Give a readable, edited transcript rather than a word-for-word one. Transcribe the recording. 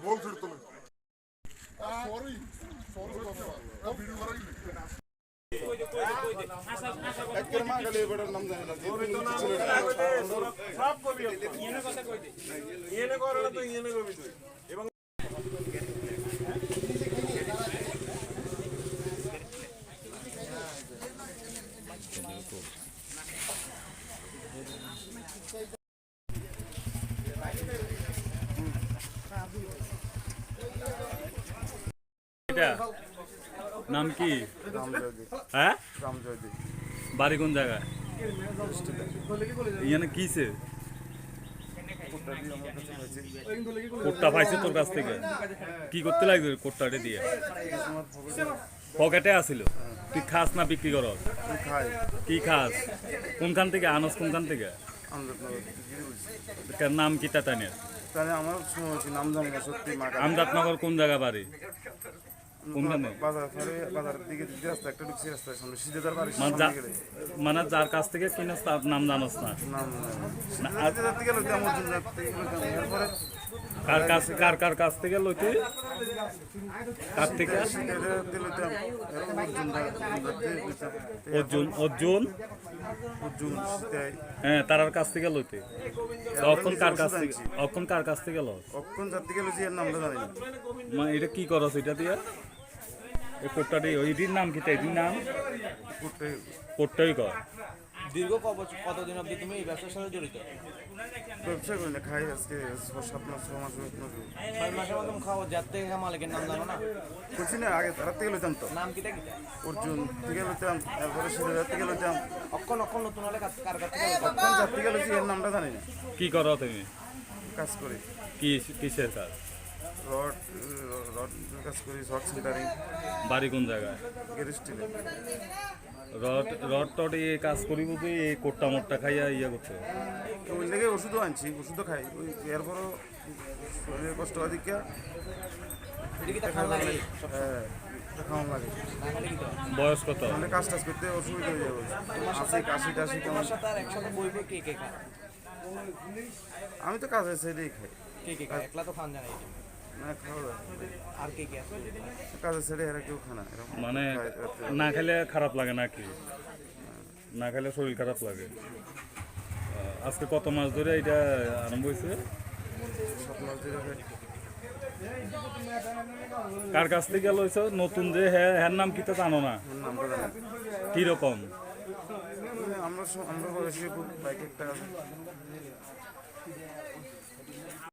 বলছিস তুমি sorry sorry video করাই একের মা গেলে এবারের নাম জানি না সব কবি ইয়েনে কথা কইতে ইয়েনে করলে তো ইয়েনে কবি তুই এবং নাম কি? হ্যাঁ, বাড়ি কোন জায়গায়? ইয়ানে কিছে কোটটা পাইছে তোর কাছ থেকে? কি করতে লাগবে কোটটাটা দিয়ে? পকেটে আসিল। তুই খাস না বিক্রি কর? কি খাস? কোনখান থেকে আনস? কোনখান থেকে? নাম কি তাতানের? আমদাদনগর কোন জায়গা বাড়ি? মানে যার কাছ থেকে কিনস তার নাম জানোস না? কার কার কাছ থেকে লইতে? কার থেকে? অর্জুন হ্যাঁ, তার কাছ থেকে লইতে। অক্ষণ কার কাছ থেকে? অক্ষণ কার কাছ থেকে লো? অক্ষণ যার থেকে লইছি এর নামটা জানি না। মানে এটা কি করছ এটা দিয়ে? এই কোটটাটি ওইটির নাম কি? এটির নাম কোটটাই কর। দীর্ঘ কতদিন অবধি তুমি এই ব্যবসার সাথে জড়িত? ব্যবসা করি না, খাই আজকে 7 মাস 6 মাস 6 মাসের মতন খাও। যার থেকে মালিকের নাম জানো না? করছি না, আগে তার থেকে লইতাম তো। নাম কিটা কিটা? অর্জুন থেকে লইতাম, তারপরে সিরাজার থেকে লইতাম। অক্ষণ নতুন হলে কার কাছ থেকে? অক্ষণ যার থেকে লইছি এর নামটা জানি না। কি করো তুমি? কাজ করি। কিসের কাজ? রড কাজ করি, শর্ট সেন্টারিং। বাড়ি কোন জায়গায়? গেরিস্টিলে। রড টড এই কাজ করি বুঝি এই কোট্টা মোট্টা খাইয়া ইয়ে করছে? ওই থেকে ওষুধও আনছি, ওষুধও খাই। ওই এরপরও শরীরের কষ্ট অধিকা খাওয়ান লাগে। বয়স কত? মানে কাজ টাজ করতে অসুবিধা হয়ে যাবে। 80 কেমন? একসাথে বইবে কে কে খায়? আমি তো কাজের ছেলেই খাই। কে কে খায়? একলা তো খান জানাই না, খাওয়া যায়। আর কে কে আছে? কাজের ছেলে এরা কেউ খানা। মানে না খেলে খারাপ লাগে নাকি? না খেলে শরীর খারাপ লাগে। আজকে কত মাস ধরে এটা আরম্ভ হয়েছে? 7 মাস ধরে খাই। কার কাছ থেকে লইছ? নতুন যে হ্যার নাম কি তো জানো না? নামটা জানি। কিরকম? আমরা বয়সী বাইক একটা আছে।